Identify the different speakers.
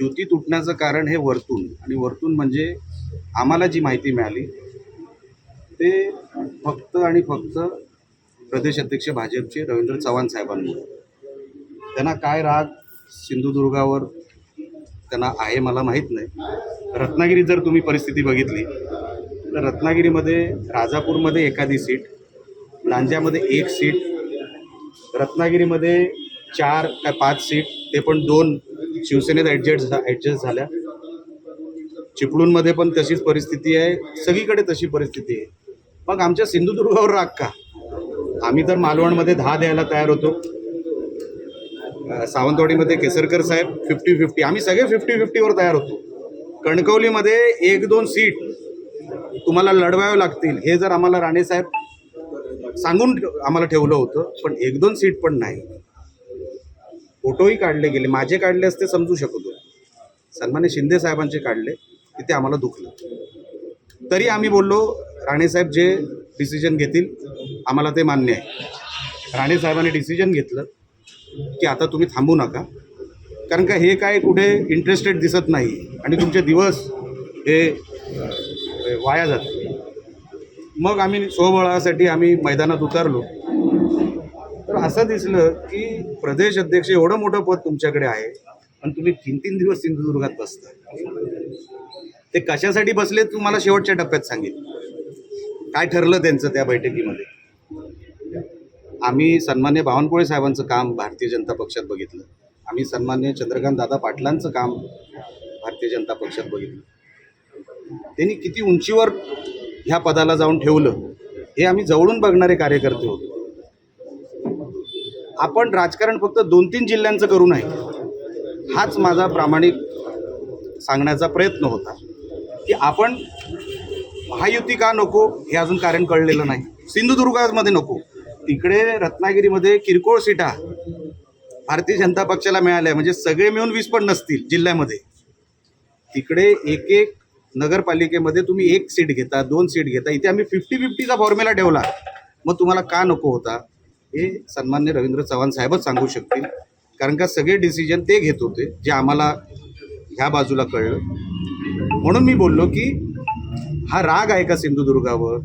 Speaker 1: युती तुटण्याचं कारण हे वरतून, आणि वरतून म्हणजे आम्हाला जी माहिती मिळाली ते फक्त आणि फक्त प्रदेश अध्यक्ष भाजपचे रवींद्र चव्हाण साहेबांमुळे. त्यांना काय राग सिंधुदुर्गावर त्यांना आहे मला माहीत नाही. रत्नागिरीत जर तुम्ही परिस्थिती बघितली तर रत्नागिरीमध्ये राजापूरमध्ये एखादी सीट, लांज्यामध्ये 1 सीट, रत्नागिरीमध्ये 4 का 5 सीट, ते पण 2 शिवसेनेत ॲडजस्ट झाल्या. चिपळूणमध्ये पण तशीच परिस्थिती आहे, सगळीकडे तशी परिस्थिती आहे. मग आमच्या सिंधुदुर्गावर राग का? आम्ही तर मालवणमध्ये 10 द्यायला तयार होतो, सावंतवाडीमध्ये केसरकर साहेब 50-50, आम्ही सगळे 50-50वर तयार होतो. कणकवलीमध्ये 1-2 सीट तुम्हाला लढवावे लागतील हे जर आम्हाला राणेसाहेब सांगून आम्हाला ठेवलं होतं, पण 1-2 सीट पण नाही. फोटोही काढले गेले, माझे काढले असते समजू शकतो, सन्मान्य शिंदे साहेबांचे काढले, तिथे आम्हाला दुखलं. तरी आम्ही बोललो राणेसाहेब जे डिसिजन घेतील आम्हाला ते मान्य आहे. राणेसाहेबांनी डिसिजन घेतलं की आता तुम्ही थांबू नका, कारण का हे काय कुठे इंटरेस्टेड दिसत नाही आणि तुमचे दिवस हे वाया जातात. मग आम्ही स्वबळासाठी आम्ही मैदानात उतरलो, तर असं दिसलं की प्रदेश अध्यक्ष एवढं मोठं पद तुमच्याकडे आहे आणि तुम्ही 3-3 दिवस सिंधुदुर्गात बसता. ते कशासाठी बसले तुम्हाला शेवटच्या टप्प्यात सांगेल काय ठरलं त्यांचं त्या बैठकीमध्ये. आम्ही सन्मान्य बावनकुळे साहेबांचं काम भारतीय जनता पक्षात बघितलं, आम्ही सन्मान्य चंद्रकांत दादा पाटलांचं काम भारतीय जनता पक्षात बघितलं. त्यांनी किती उंचीवर ह्या पदाला जाऊन ठेवलं हे आम्ही जवळून बघणारे कार्यकर्ते होतो. आपण राजकारण फक्त 2-3 जिल्ह्यांचं करू नये, हाच माझा प्रामाणिक सांगण्याचा प्रयत्न होता की आपण महायुती का नको हे अजून कारण कळलेलं नाही. सिंधुदुर्गामध्ये नको, तिकडे रत्नागिरीमध्ये किरकोळ सीटा भारतीय जनता पक्षाला मिळाल्या, म्हणजे सगळे मिळून 20 पण नसतील जिल्ह्यामध्ये. तिकडे 1-1 नगरपालिकेमध्ये तुम्ही 1 सीट घेता, 2 सीट घेता. इथे आम्ही 50-50चा फॉर्म्युला ठेवला. मग तुम्हाला का नको होता हे सन्मान्य रवींद्र चव्हाण साहेबच सांगू शकतील, कारण का सगळे डिसिजन ते घेत होते जे आम्हाला ह्या बाजूला कळलं. म्हणून मी बोललो की हा राग आहे का सिंधुदुर्गावर.